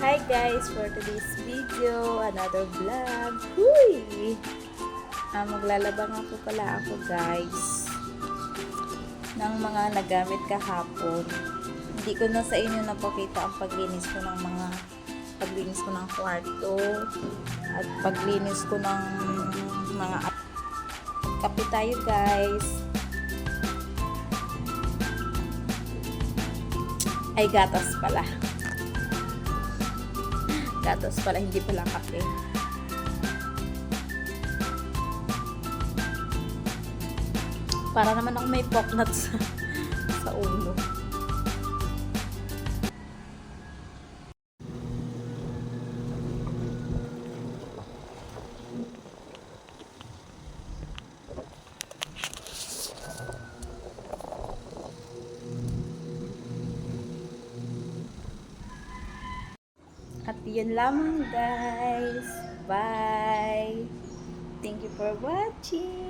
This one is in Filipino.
Hi guys, for today's video, another vlog. Huy! Maglalaba nga po pala ako guys ng mga nagamit kahapon. Hindi ko na sa inyo napakita ang paglinis ko ng kwarto at paglinis ko ng mga kape tayo guys. Ay gatas pala. Gatas pala, hindi pala kape. Para naman ako may poknat sa ulo. At yun lamang guys. Bye! Thank you for watching!